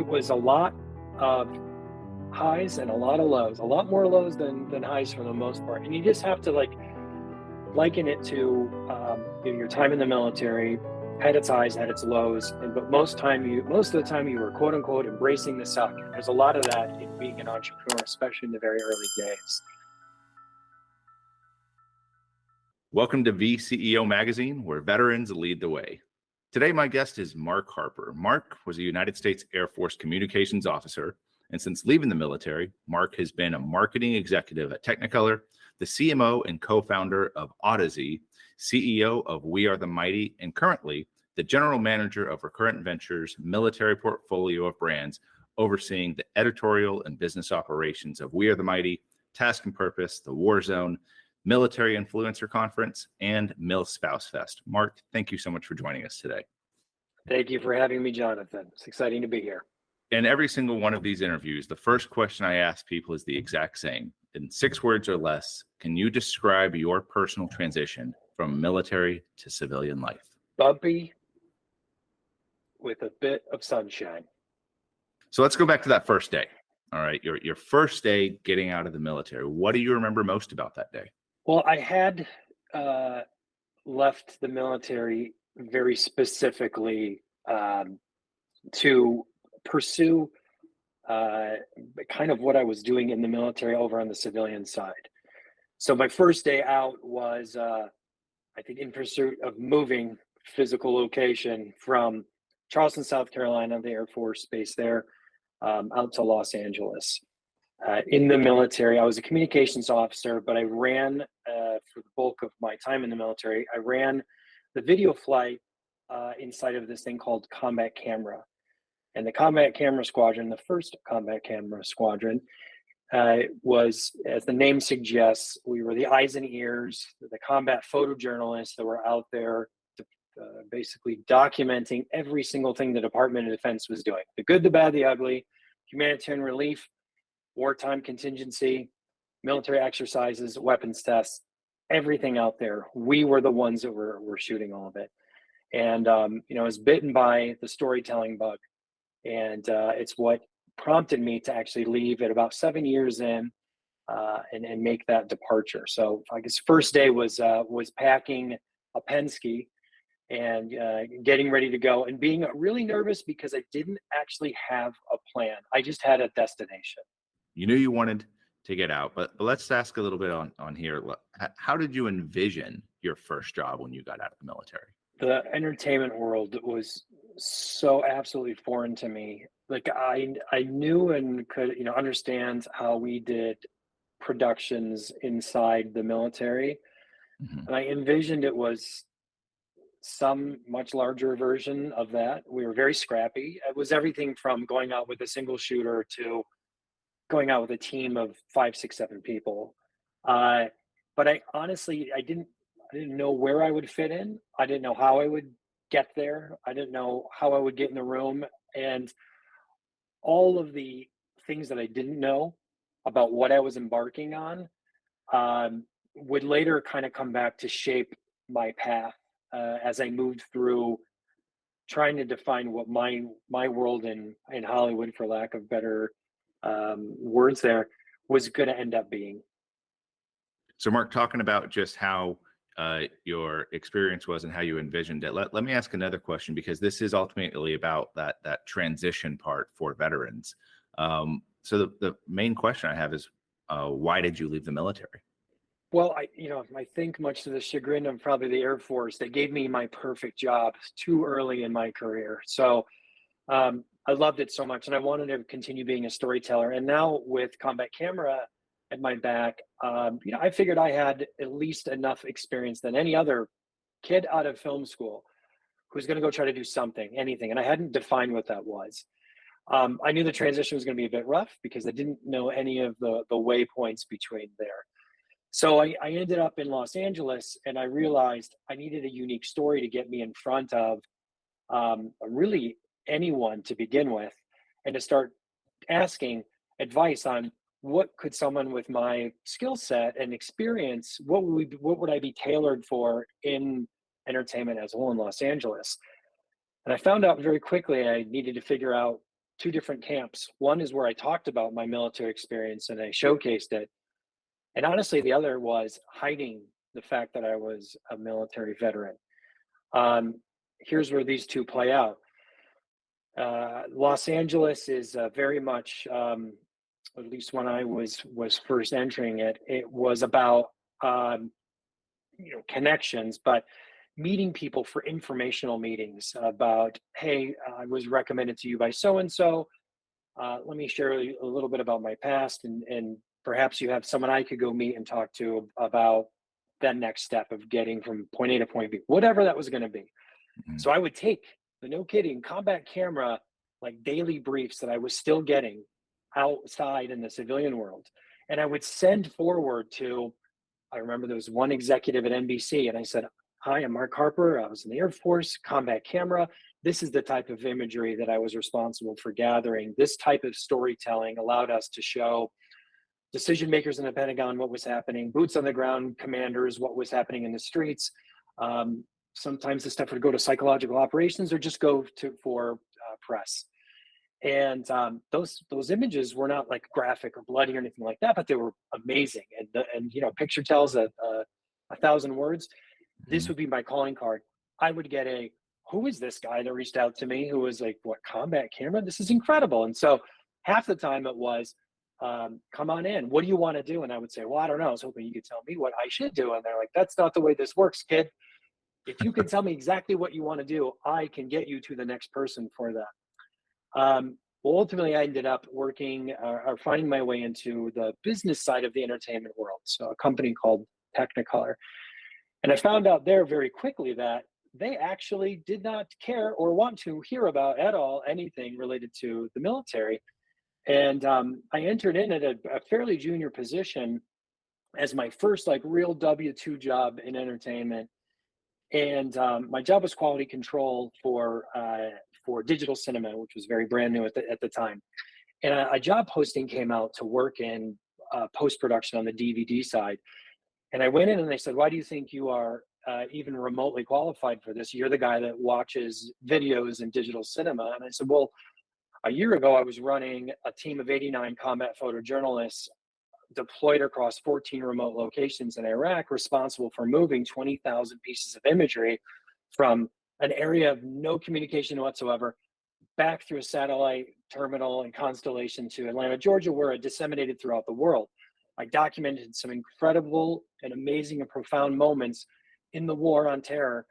it was a lot of highs and a lot of lows, a lot more lows than highs for the most part. And you just have to liken it to your time in the military. Had its highs, had its lows, but most of the time you were quote unquote embracing the suck. And there's a lot of that in being an entrepreneur, especially in the very early days. Welcome to VCEO Magazine, where veterans lead the way. Today, my guest is Mark Harper. Mark was a United States Air Force communications officer, and since leaving the military, Mark has been a marketing executive at Technicolor, the CMO and co-founder of Audeze, CEO of We Are the Mighty, and currently the general manager of Recurrent Ventures' military portfolio of brands, overseeing the editorial and business operations of We Are the Mighty, Task and Purpose, the War Zone, Military Influencer Conference, and Mill Spouse Fest. Mark, thank you so much for joining us today. Thank you for having me, Jonathan. It's exciting to be here. In every single one of these interviews, the first question I ask people is the exact same. In 6 words or less, can you describe your personal transition from military to civilian life? Bumpy with a bit of sunshine. So let's go back to that first day. All right, your first day getting out of the military. What do you remember most about that day? Well, I had left the military very specifically to pursue kind of what I was doing in the military over on the civilian side. So my first day out was, I think, in pursuit of moving physical location from Charleston, South Carolina, the Air Force Base there, out to Los Angeles. In the military, I was a communications officer, but I ran, for the bulk of my time in the military, I ran the video flight inside of this thing called Combat Camera. And the Combat Camera Squadron, the first Combat Camera Squadron, was, as the name suggests, we were the eyes and ears, the combat photojournalists that were out there basically documenting every single thing the Department of Defense was doing. The good, the bad, the ugly, humanitarian relief, wartime contingency, military exercises, weapons tests, everything out there. We were the ones that were shooting all of it. And, I was bitten by the storytelling bug. And it's what prompted me to actually leave at about 7 years in and make that departure. So I guess first day was packing a Penske and getting ready to go and being really nervous because I didn't actually have a plan. I just had a destination. You knew you wanted to get out, but let's ask a little bit on here. How did you envision your first job when you got out of the military? The entertainment world was so absolutely foreign to me. Like I knew and could, understand how we did productions inside the military. Mm-hmm. And I envisioned it was some much larger version of that. We were very scrappy. It was everything from going out with a single shooter to going out with a team of 5, 6, 7 people. But I honestly, I didn't know where I would fit in. I didn't know how I would get there. I didn't know how I would get in the room. And all of the things that I didn't know about what I was embarking on would later kind of come back to shape my path as I moved through trying to define what my world in Hollywood, for lack of better words there, was going to end up being. So Mark, talking about just how your experience was and how you envisioned it. Let me ask another question, because this is ultimately about that transition part for veterans. So the main question I have is, why did you leave the military? Well, I think much to the chagrin of probably the Air Force, they gave me my perfect job too early in my career. So I loved it so much, and I wanted to continue being a storyteller. And now with Combat Camera at my back, I figured I had at least enough experience than any other kid out of film school who's going to go try to do something, anything. And I hadn't defined what that was. I knew the transition was going to be a bit rough because I didn't know any of the waypoints between there. So I ended up in Los Angeles, and I realized I needed a unique story to get me in front of really anyone to begin with, and to start asking advice on what could someone with my skill set and experience, what would I be tailored for in entertainment as a whole in Los Angeles? And I found out very quickly I needed to figure out two different camps. One is where I talked about my military experience and I showcased it. And honestly, the other was hiding the fact that I was a military veteran. Um, Here's where these two play out. Los Angeles is very much, at least when I was first entering it, it was about connections, but meeting people for informational meetings about, hey, I was recommended to you by so and so. Let me share a little bit about my past, and perhaps you have someone I could go meet and talk to about that next step of getting from point A to point B, whatever that was going to be. Mhm. So I would take the no kidding combat camera, like daily briefs that I was still getting outside in the civilian world. And I would send forward to, I remember there was one executive at NBC, and I said, hi, I'm Mark Harper. I was in the Air Force, combat camera. This is the type of imagery that I was responsible for gathering. This type of storytelling allowed us to show decision makers in the Pentagon what was happening, boots on the ground commanders, what was happening in the streets. Sometimes the stuff would go to psychological operations or just go to for press. And those images were not like graphic or bloody or anything like that, but they were amazing. And picture tells a thousand words. This would be my calling card. I would get who is this guy that reached out to me who was like, what, combat camera? This is incredible. And so half the time it was, come on in. What do you want to do? And I would say, well, I don't know. I was hoping you could tell me what I should do. And they're like, that's not the way this works, kid. If you can tell me exactly what you want to do, I can get you to the next person for that. Well, ultimately, I ended up working or finding my way into the business side of the entertainment world. So a company called Technicolor. And I found out there very quickly that they actually did not care or want to hear about at all anything related to the military. And I entered in at a fairly junior position as my first like real W-2 job in entertainment. And my job was quality control for digital cinema, which was very brand new at the time. And a job posting came out to work in post production on the DVD side. And I went in and they said, "Why do you think you are even remotely qualified for this? You're the guy that watches videos in digital cinema." And I said, "Well, a year ago I was running a team of 89 combat photojournalists deployed across 14 remote locations in Iraq, responsible for moving 20,000 pieces of imagery from an area of no communication whatsoever back through a satellite terminal and constellation to Atlanta, Georgia, where it disseminated throughout the world. I documented some incredible and amazing and profound moments in the war on terror.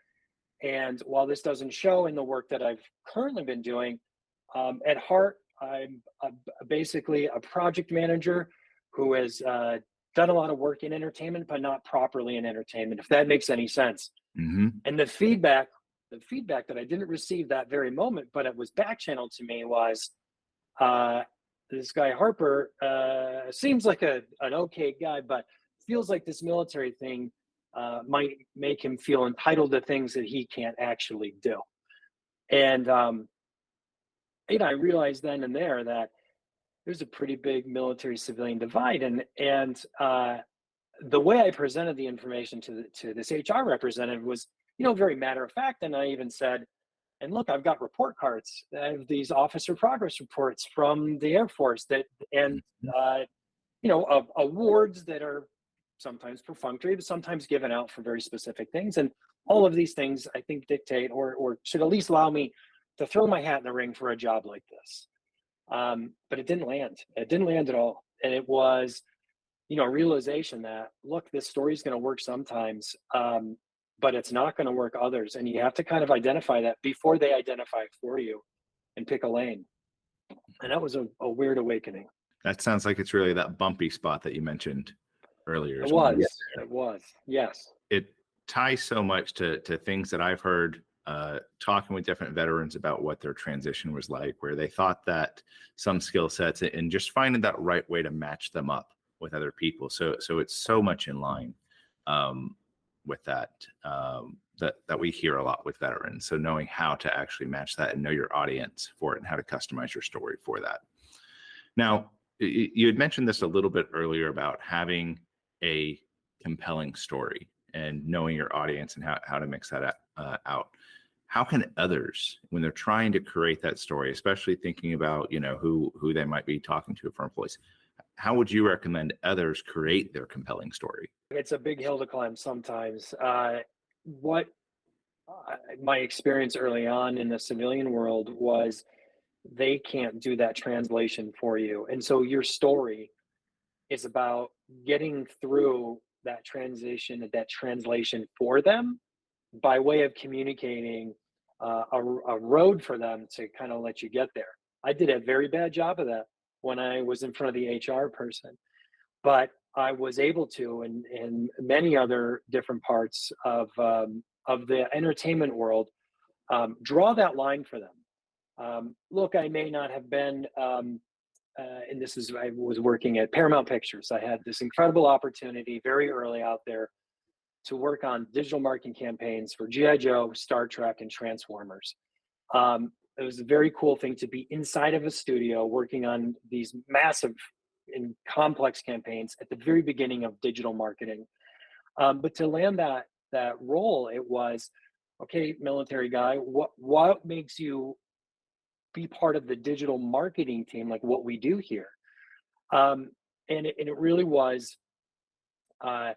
And while this doesn't show in the work that I've currently been doing, at heart, I'm basically a project manager who has done a lot of work in entertainment, but not properly in entertainment, if that makes any sense." Mm-hmm. And the feedback that I didn't receive that very moment, but it was back channeled to me was, this guy Harper seems like an okay guy, but feels like this military thing might make him feel entitled to things that he can't actually do. And I realized then and there that there's a pretty big military civilian divide, and the way I presented the information to this HR representative was, very matter of fact. And I even said, and look, I've got report cards. I have these officer progress reports from the Air Force and awards that are sometimes perfunctory, but sometimes given out for very specific things. And all of these things, I think, dictate or should at least allow me to throw my hat in the ring for a job like this. But it didn't land. It didn't land at all. And it was, a realization that, look, this story is going to work sometimes, but it's not going to work others. And you have to kind of identify that before they identify it for you and pick a lane. And that was a weird awakening. That sounds like it's really that bumpy spot that you mentioned earlier. It was, yes. It ties so much to things that I've heard talking with different veterans about what their transition was like, where they thought that some skill sets and just finding that right way to match them up with other people. So it's so much in line with that we hear a lot with veterans. So knowing how to actually match that and know your audience for it and how to customize your story for that. Now, you had mentioned this a little bit earlier about having a compelling story and knowing your audience and how to mix that out. how can others, when they're trying to create that story, especially thinking about, who they might be talking to for employees, how would you recommend others create their compelling story? It's a big hill to climb sometimes. What my experience early on in the civilian world was they can't do that translation for you. And so your story is about getting through that translation for them by way of communicating a road for them to kind of let you get there. I did a very bad job of that when I was in front of the HR person, but I was able to, in many other different parts of the entertainment world, draw that line for them. Look, I may not have been, and this is, I was working at Paramount Pictures. I had this incredible opportunity very early out there to work on digital marketing campaigns for G.I. Joe, Star Trek, and Transformers. It was a very cool thing to be inside of a studio working on these massive and complex campaigns at the very beginning of digital marketing. But to land that role, it was, okay, military guy, what makes you be part of the digital marketing team, like what we do here? And it really was, well,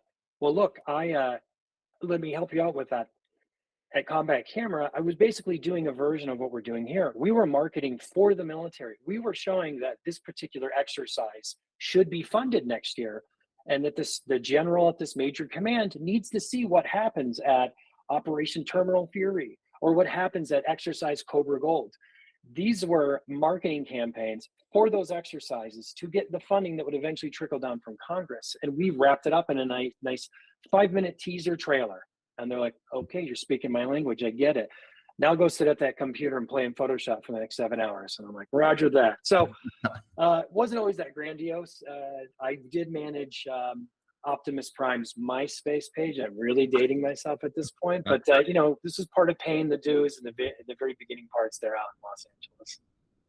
look, let me help you out with that. At Combat Camera, I was basically doing a version of what we're doing here. We were marketing for the military. We were showing that this particular exercise should be funded next year, and that the general at this major command needs to see what happens at Operation Terminal Fury or what happens at Exercise Cobra Gold. These were marketing campaigns for those exercises to get the funding that would eventually trickle down from Congress. And we wrapped it up in a nice 5-minute teaser trailer. And they're like, okay, you're speaking my language. I get it. Now go sit at that computer and play in Photoshop for the next 7 hours. And I'm like, Roger that. So it wasn't always that grandiose. I did manage Optimus Prime's MySpace page. I'm really dating myself at this point. But, this is part of paying the dues in the very beginning parts there out in Los Angeles.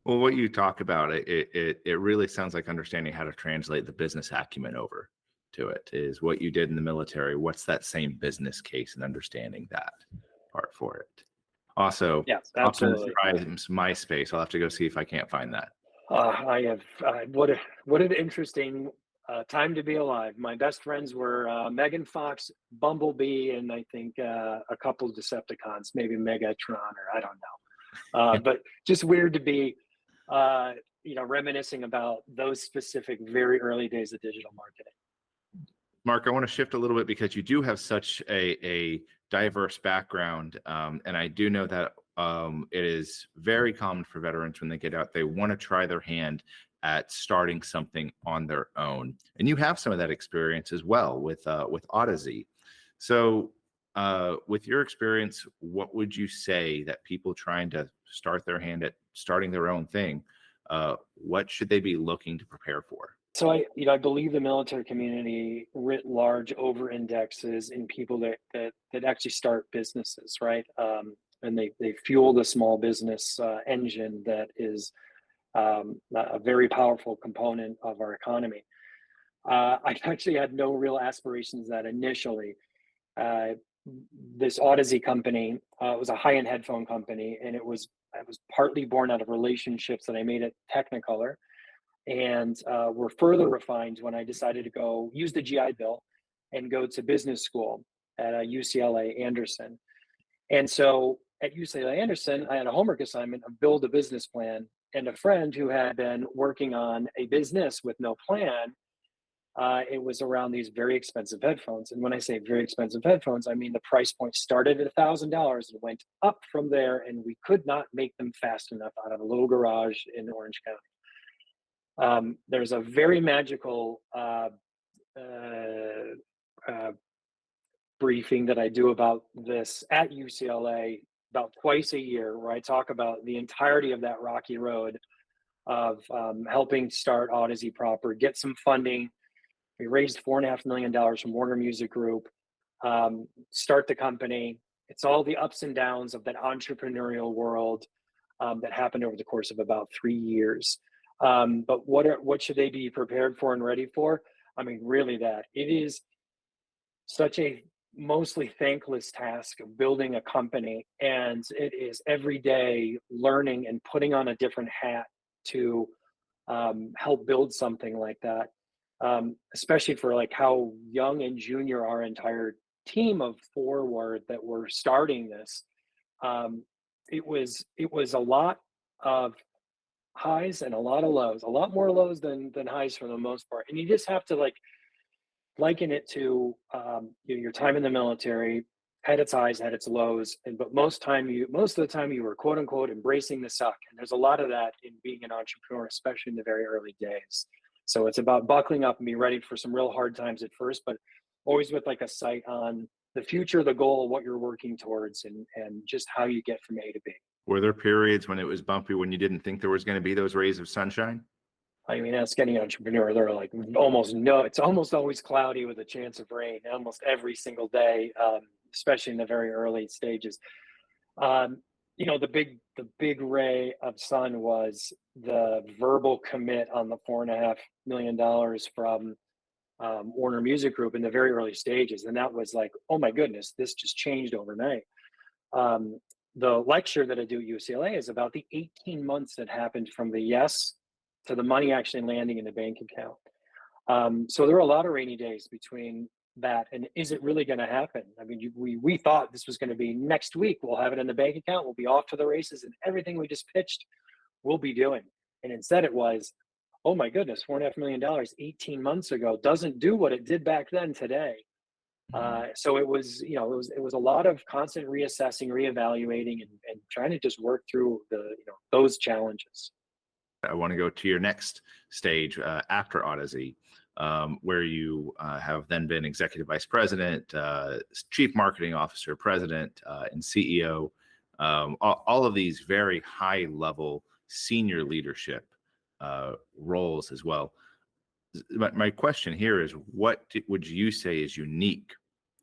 Well, what you talk about, it really sounds like understanding how to translate the business acumen over to it is what you did in the military. What's that same business case and understanding that part for it? Also, yes, absolutely. MySpace. I'll have to go see if I can't find that. I have what an interesting time to be alive. My best friends were Megan Fox, Bumblebee, and I think a couple of Decepticons, maybe Megatron, or I don't know. But just weird to be, reminiscing about those specific very early days of digital marketing. Mark, I want to shift a little bit because you do have such a diverse background. And I do know that it is very common for veterans when they get out, they want to try their hand at starting something on their own. And you have some of that experience as well with Audeze. So with your experience, what would you say that people trying to start their hand at starting their own thing, what should they be looking to prepare for? So I believe the military community writ large over indexes in people that actually start businesses, right? And they fuel the small business engine that is a very powerful component of our economy. I actually had no real aspirations that initially. This Audeze company was a high-end headphone company, and it was partly born out of relationships that I made at Technicolor, and were further refined when I decided to go use the GI Bill and go to business school at UCLA Anderson. And so at UCLA Anderson, I had a homework assignment of build a business plan, and a friend who had been working on a business with no plan. It was around these very expensive headphones. And when I say very expensive headphones, I mean the price point started at $1,000 and went up from there, and we could not make them fast enough out of a little garage in Orange County. There's a very magical briefing that I do about this at UCLA about twice a year, where I talk about the entirety of that rocky road of helping start Audeze proper, get some funding. We raised $4.5 million from Warner Music Group, start the company. It's all the ups and downs of that entrepreneurial world that happened over the course of about 3 years. But what should they be prepared for and ready for? I mean, really that. It is such a mostly thankless task of building a company, and it is every day learning and putting on a different hat to help build something like that. Especially for like how young and junior our entire team of four were that were starting this. Um, it was a lot of highs and a lot of lows, a lot more lows than highs for the most part. And you just have to like liken it to your time in the military. Had its highs, had its lows, and but most of the time you were quote unquote embracing the suck. And there's a lot of that in being an entrepreneur, especially in the very early days. So it's about buckling up and be ready for some real hard times at first, but always with like a sight on the future, the goal, what you're working towards, and just how you get from A to B. Were there periods when it was bumpy, when you didn't think there was going to be those rays of sunshine? I mean, ask any entrepreneur, they're like almost no, it's almost always cloudy with a chance of rain almost every single day, especially in the very early stages. Um, the big ray of sun was the verbal commit on the $4.5 million from Warner Music Group in the very early stages, and that was like, oh my goodness, this just changed overnight. Um, the lecture that I do at UCLA is about the 18 months that happened from the yes to the money actually landing in the bank account. So there were a lot of rainy days between that and is it really going to happen? I mean, we thought this was going to be next week. We'll have it in the bank account. We'll be off to the races, and everything we just pitched, we'll be doing. And instead, it was, oh my goodness, $4.5 million 18 months ago doesn't do what it did back then today. So it was, it was a lot of constant reassessing, reevaluating, and trying to just work through those challenges. I want to go to your next stage after Audeze, where you have then been executive vice president, chief marketing officer, president, and CEO. All of these very high level senior leadership roles as well. My question here is, what would you say is unique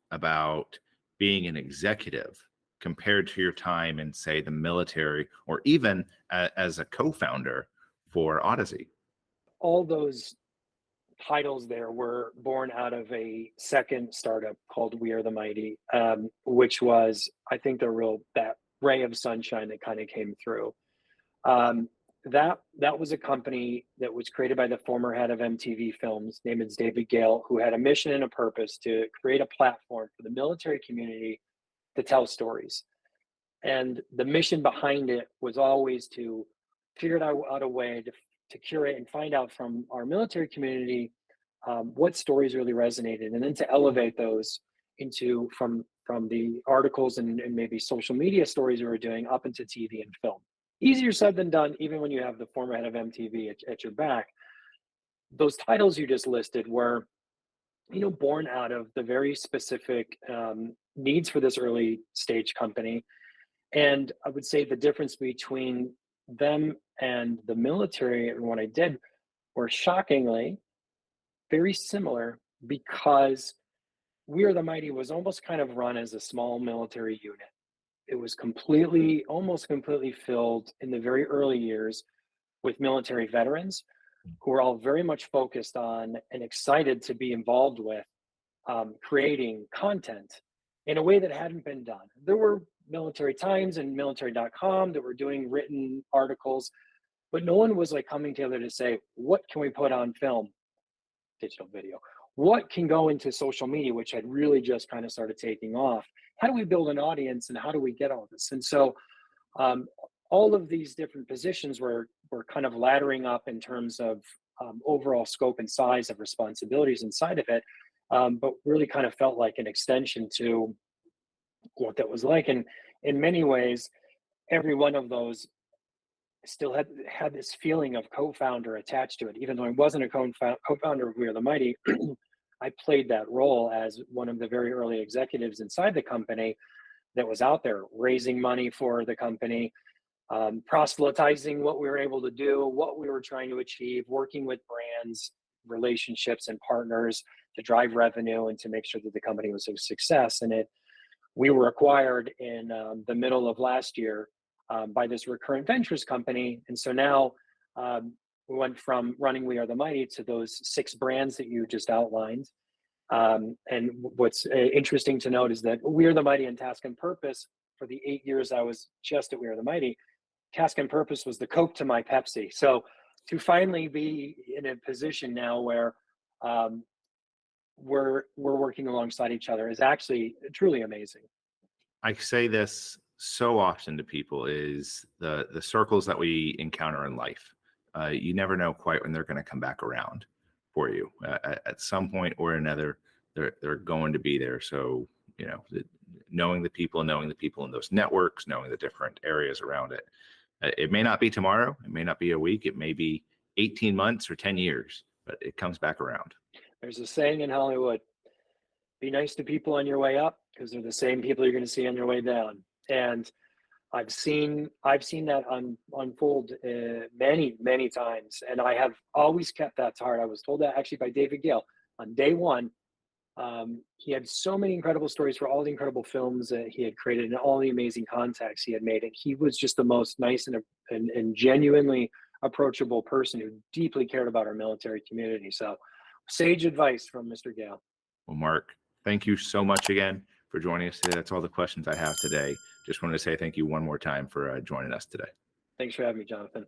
about being an executive compared to your time in, say, the military, or even as a co-founder for Audeze? All those titles there were born out of a second startup called We Are the Mighty, which was, I think, that ray of sunshine that kind of came through. That was a company that was created by the former head of MTV Films, named David Gale, who had a mission and a purpose to create a platform for the military community to tell stories. And the mission behind it was always to figure out a way to curate and find out from our military community what stories really resonated, and then to elevate those into from the articles and maybe social media stories we were doing up into TV and film. Easier said than done, even when you have the former head of MTV at your back. Those titles you just listed were, born out of the very specific needs for this early stage company. And I would say the difference between them and the military and what I did were shockingly very similar, because We Are the Mighty was almost kind of run as a small military unit. It was almost completely filled in the very early years with military veterans who were all very much focused on and excited to be involved with creating content in a way that hadn't been done. There were Military Times and military.com that were doing written articles, but no one was like coming together to say, what can we put on film, digital video? What can go into social media, which had really just kind of started taking off? How do we build an audience, and how do we get all this? And so all of these different positions were kind of laddering up in terms of overall scope and size of responsibilities inside of it, but really kind of felt like an extension to what that was like. And in many ways, every one of those still had this feeling of co-founder attached to it. Even though I wasn't a co-founder of We Are the Mighty, I played that role as one of the very early executives inside the company that was out there raising money for the company, proselytizing what we were able to do, what we were trying to achieve, working with brands, relationships, and partners to drive revenue and to make sure that the company was a success. And we were acquired in the middle of last year by this Recurrent Ventures company. And so now we went from running We Are the Mighty to those 6 brands that you just outlined. And what's interesting to note is that We Are the Mighty and Task and Purpose, for the 8 years I was just at We Are the Mighty, Task and Purpose was the Coke to my Pepsi. So to finally be in a position now where um, we're working alongside each other is actually truly amazing. I say this so often to people is the circles that we encounter in life. You never know quite when they're going to come back around for you. At some point or another, they're going to be there. So knowing the people in those networks, knowing the different areas around it. It may not be tomorrow, it may not be a week, it may be 18 months or 10 years, but it comes back around. There's a saying in Hollywood: be nice to people on your way up because they're the same people you're going to see on your way down. And I've seen that unfold many times, and I have always kept that to heart. I was told that actually by David Gale on day one. He had so many incredible stories for all the incredible films that he had created and all the amazing contacts he had made. And he was just the most nice and genuinely approachable person who deeply cared about our military community. So, sage advice from Mr. Gale. Well, Mark, thank you so much again for joining us today. That's all the questions I have today. Just wanted to say thank you one more time for joining us today. Thanks for having me, Jonathan.